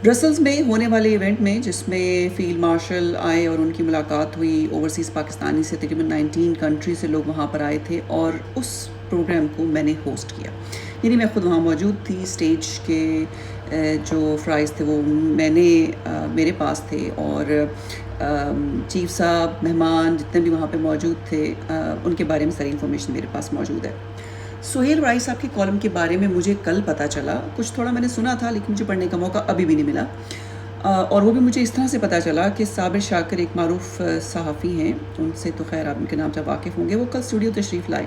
Brussels میں ہونے والے ایونٹ میں جس میں فیلڈ مارشل آئے اور ان کی ملاقات ہوئی اوورسیز پاکستانی سے، تقریباً 19 کنٹری سے لوگ وہاں پر آئے تھے اور اس پروگرام کو میں نے ہوسٹ کیا. یعنی میں خود وہاں موجود تھی. اسٹیج کے جو فرائز تھے وہ میرے پاس تھے اور چیف صاحب، مہمان جتنے بھی وہاں پہ موجود تھے ان کے بارے میں ساری انفارمیشن میرے پاس موجود ہے. سہیل وڑائی صاحب کے کالم کے بارے میں مجھے کل پتہ چلا. کچھ تھوڑا میں نے سنا تھا لیکن مجھے پڑھنے کا موقع ابھی بھی نہیں ملا. اور وہ بھی مجھے اس طرح سے پتہ چلا کہ صابر شاکر ایک معروف صحافی ہیں، ان سے تو خیر آپ ان کے نام سے واقف ہوں گے. وہ کل اسٹوڈیو تشریف لائے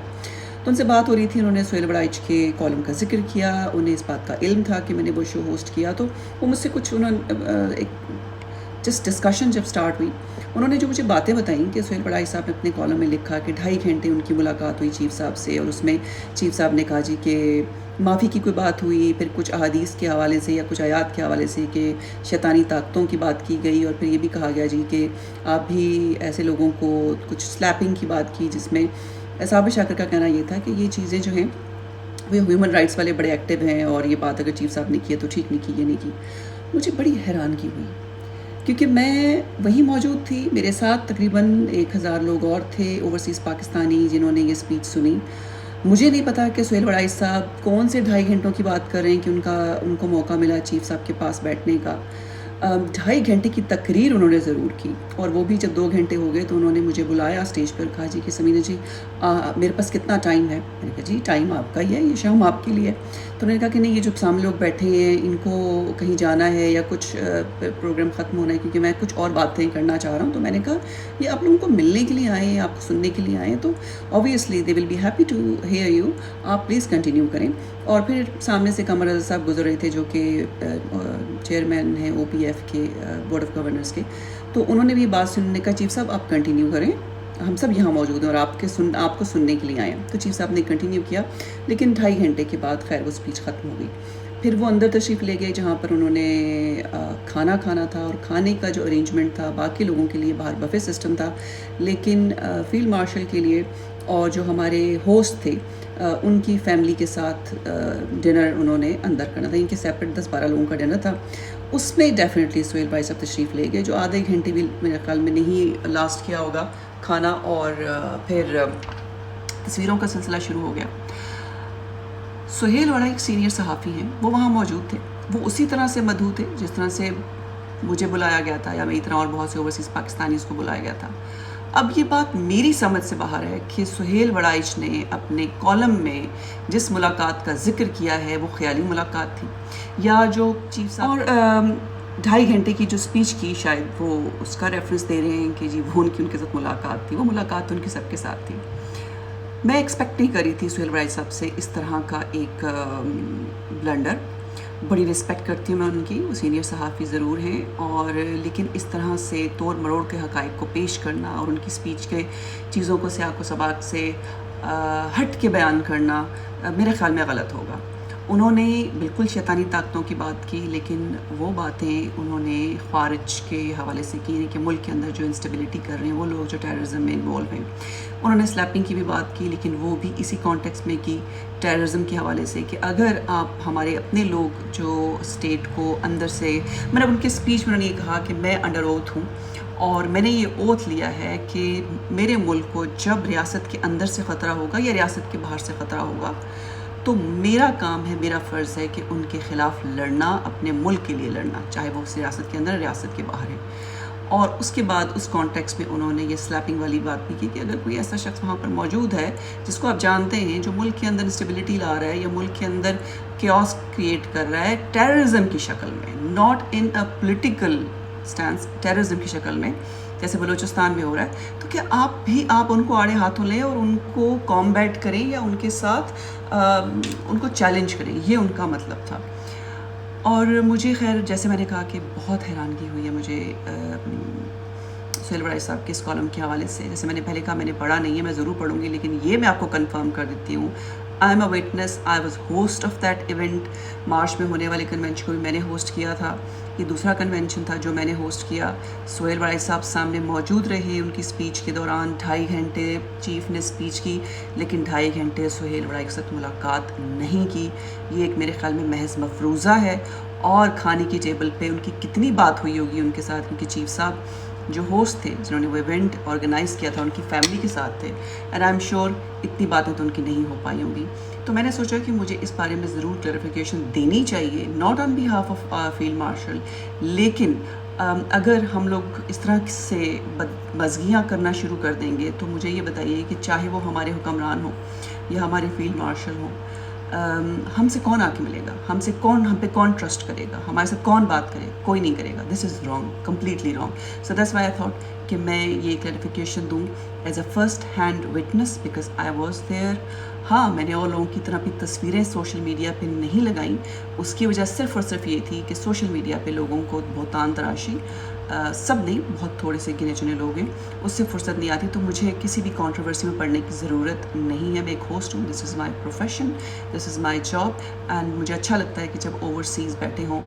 تو ان سے بات ہو رہی تھی. انہوں نے سہیل وڑائی کے کالم کا ذکر کیا. انہیں اس بات کا علم تھا کہ میں نے وہ شو ہوسٹ کیا. تو وہ مجھ سے کچھ جس ڈسکشن جب سٹارٹ ہوئی، انہوں نے جو مجھے باتیں بتائیں کہ سہیل وڑائی صاحب نے اپنے کالم میں لکھا کہ 2.5 گھنٹے ان کی ملاقات ہوئی چیف صاحب سے، اور اس میں چیف صاحب نے کہا جی کہ معافی کی کوئی بات ہوئی، پھر کچھ احادیث کے حوالے سے یا کچھ آیات کے حوالے سے کہ شیطانی طاقتوں کی بات کی گئی، اور پھر یہ بھی کہا گیا جی کہ آپ بھی ایسے لوگوں کو کچھ سلیپنگ کی بات کی، جس میں صابر شاکر کا کہنا یہ تھا کہ یہ چیزیں جو ہیں وہ ہیومن رائٹس والے بڑے ایکٹیو ہیں، اور یہ بات اگر چیف صاحب نے کی ہے تو ٹھیک نہیں کی، یہ نہیں کی. مجھے بڑی حیرانگی ہوئی کیونکہ میں وہیں موجود تھی. میرے ساتھ تقریباً 1000 لوگ اور تھے اوورسیز پاکستانی جنہوں نے یہ اسپیچ سنی. مجھے نہیں پتا کہ سہیل وڑائی صاحب کون سے 2.5 گھنٹوں کی بات کر رہے ہیں کہ ان کو موقع ملا چیف صاحب کے پاس بیٹھنے کا. 2.5 گھنٹے کی تقریر انہوں نے ضرور کی، اور وہ بھی جب 2 گھنٹے ہو گئے تو انہوں نے مجھے بلایا اسٹیج پر. کہا جی کہ سمینہ جی میرے پاس کتنا ٹائم ہے؟ میں نے کہا جی ٹائم آپ کا ہی ہے، یہ شام آپ کے لیے. تو انہوں نے کہا کہ نہیں، یہ جو سامنے لوگ بیٹھے ہیں ان کو کہیں جانا ہے یا کچھ پروگرام ختم ہونا ہے، کیونکہ میں کچھ اور باتیں کرنا چاہ رہا ہوں. تو میں نے کہا یہ آپ لوگوں کو ملنے کے لیے آئے ہیں، آپ کو سننے کے لیے آئے ہیں، تو obviously they will be happy to hear you. آپ پلیز کنٹینیو کریں. اور پھر سامنے سے قمر رضا صاحب گزر رہے تھے جو کہ چیئرمین ہیں او پی ایف کے، بورڈ آف گورنرز کے. تو انہوں نے بھی بات سننے کا چیف صاحب آپ کنٹینیو کریں، ہم سب یہاں موجود ہیں اور آپ کو سننے کے لیے آئے ہیں. تو چیف صاحب نے کنٹینیو کیا، لیکن 2.5 گھنٹے کے بعد خیر وہ اسپیچ ختم ہو گئی. پھر وہ اندر تشریف لے گئے جہاں پر انہوں نے کھانا کھانا تھا، اور کھانے کا جو ارینجمنٹ تھا باقی لوگوں کے لیے باہر بفے سسٹم تھا، لیکن فیلڈ مارشل کے لیے اور جو ہمارے ہوسٹ تھے ان کی فیملی کے ساتھ ڈنر انہوں نے اندر کرنا تھا. ان کے سیپریٹ 10-12 لوگوں کا ڈنر تھا. اس میں ڈیفینیٹلی سہیل بھائی صاحب تشریف لے گئے، جو آدھے گھنٹے بھی میرے خیال میں نہیں لاسٹ کیا ہوگا کھانا، اور پھر تصویروں کا سلسلہ شروع ہو گیا. سہیل وڑائی ایک سینئر صحافی ہیں، وہ وہاں موجود تھے. وہ اسی طرح سے مدعو تھے جس طرح سے مجھے بلایا گیا تھا، یا میری طرح اور بہت سے اوورسیز پاکستانیز کو بلایا گیا تھا. اب یہ بات میری سمجھ سے باہر ہے کہ سہیل وڑائچ نے اپنے کالم میں جس ملاقات کا ذکر کیا ہے وہ خیالی ملاقات تھی، یا جو چیف صاحب اور 2.5 گھنٹے کی جو اسپیچ کی شاید وہ اس کا ریفرنس دے رہے ہیں کہ جی وہ ان کے ساتھ ملاقات تھی. وہ ملاقات ان کی سب کے ساتھ تھی. میں ایکسپیکٹ نہیں کری تھی سہیل وڑائی صاحب سے اس طرح کا ایک بلنڈر. بڑی رسپیکٹ کرتی ہوں میں ان کی، وہ سینئر صحافی ضرور ہیں، اور لیکن اس طرح سے توڑ مروڑ کے حقائق کو پیش کرنا اور ان کی اسپیچ کے چیزوں کو سیاق و سباق سے ہٹ کے بیان کرنا میرے خیال میں غلط ہوگا. انہوں نے بالکل شیطانی طاقتوں کی بات کی، لیکن وہ باتیں انہوں نے خارج کے حوالے سے کی، کہ ملک کے اندر جو انسٹیبلٹی کر رہے ہیں وہ لوگ جو ٹیررزم میں انوالو ہیں. انہوں نے سلیپنگ کی بھی بات کی، لیکن وہ بھی اسی کانٹیکسٹ میں کی ٹیررزم کے حوالے سے، کہ اگر آپ ہمارے اپنے لوگ جو اسٹیٹ کو اندر سے، میں نے ان کے اسپیچ میں انہوں نے یہ کہا کہ میں انڈر اوتھ ہوں، اور میں نے یہ اوتھ لیا ہے کہ میرے ملک کو جب ریاست کے اندر سے خطرہ ہوگا یا ریاست کے باہر سے خطرہ ہوگا تو میرا کام ہے، میرا فرض ہے کہ ان کے خلاف لڑنا، اپنے ملک کے لیے لڑنا، چاہے وہ اس ریاست کے اندر ریاست کے باہر ہے. اور اس کے بعد اس کانٹیکس میں انہوں نے یہ سلیپنگ والی بات بھی کی کہ اگر کوئی ایسا شخص وہاں پر موجود ہے جس کو آپ جانتے ہیں جو ملک کے اندر انسٹیبلٹی لا رہا ہے یا ملک کے اندر کیوس کریٹ کر رہا ہے ٹیررزم کی شکل میں، not in a political سٹینس، terrorism کی شکل میں جیسے بلوچستان میں ہو رہا ہے، تو کیا آپ ان کو آڑے ہاتھوں لیں اور ان کو کامبیٹ کریں یا ان کے ساتھ ان کو چیلنج کریں. یہ ان کا مطلب تھا. اور مجھے خیر جیسے میں نے کہا کہ بہت حیرانگی ہوئی ہے مجھے سہیل وڑائی صاحب کے اس کالم کے حوالے سے. جیسے میں نے پہلے کہا میں نے پڑھا نہیں ہے، میں ضرور پڑھوں گی، لیکن یہ میں آپ کو کنفرم کر دیتی ہوں، I am a witness, I was host of that event. March میں ہونے والے کنونشن کو بھی میں نے ہوسٹ کیا تھا. یہ دوسرا کنونشن تھا جو میں نے ہوسٹ کیا. سہیل وڑائی صاحب سامنے موجود رہے ان کی اسپیچ کے دوران. 2.5 گھنٹے چیف نے اسپیچ کی، لیکن 2.5 گھنٹے سہیل وڑائی کے ساتھ ملاقات نہیں کی. یہ ایک میرے خیال میں محض مفروضہ ہے، اور کھانے کی ٹیبل پہ ان کی کتنی بات ہوئی ہوگی ان کے ساتھ، ان کے چیف صاحب جو ہوسٹ تھے جنہوں نے وہ ایونٹ آرگنائز کیا تھا، ان کی فیملی کے ساتھ تھے، اینڈ آئی ایم شیور اتنی باتیں تو ان کی نہیں ہو پائی ہوں گی. تو میں نے سوچا کہ مجھے اس بارے میں ضرور کلیریفیکیشن دینی چاہیے، not on behalf of field marshal, لیکن اگر ہم لوگ اس طرح سے بدمزگیاں کرنا شروع کر دیں گے تو مجھے یہ بتائیے کہ چاہے وہ ہمارے حکمران ہوں یا ہمارے فیلڈ مارشل ہوں، ہم سے کون آ کے ملے گا، ہم پہ کون ٹرسٹ کرے گا، ہمارے ساتھ کون بات کرے، کوئی نہیں کرے گا. This is wrong, completely wrong. So that's why I thought کہ میں یہ کلیریفیکیشن دوں as a first hand witness because I was there. ہاں، میں نے اور لوگوں کی طرح اپنی تصویریں سوشل میڈیا پہ نہیں لگائیں. اس کی وجہ صرف اور صرف یہ تھی کہ سوشل میڈیا پہ لوگوں کو بہتان تراشی، سب نہیں، بہت تھوڑے سے گنے چنے لوگ ہیں، اس سے فرصت نہیں آتی. تو مجھے کسی بھی کانٹروورسی میں پڑھنے کی ضرورت نہیں ہے. میں ایک ہوسٹ ہوں، this is my profession, this is my job, and مجھے اچھا لگتا ہے کہ جب اوورسیز بیٹھے ہوں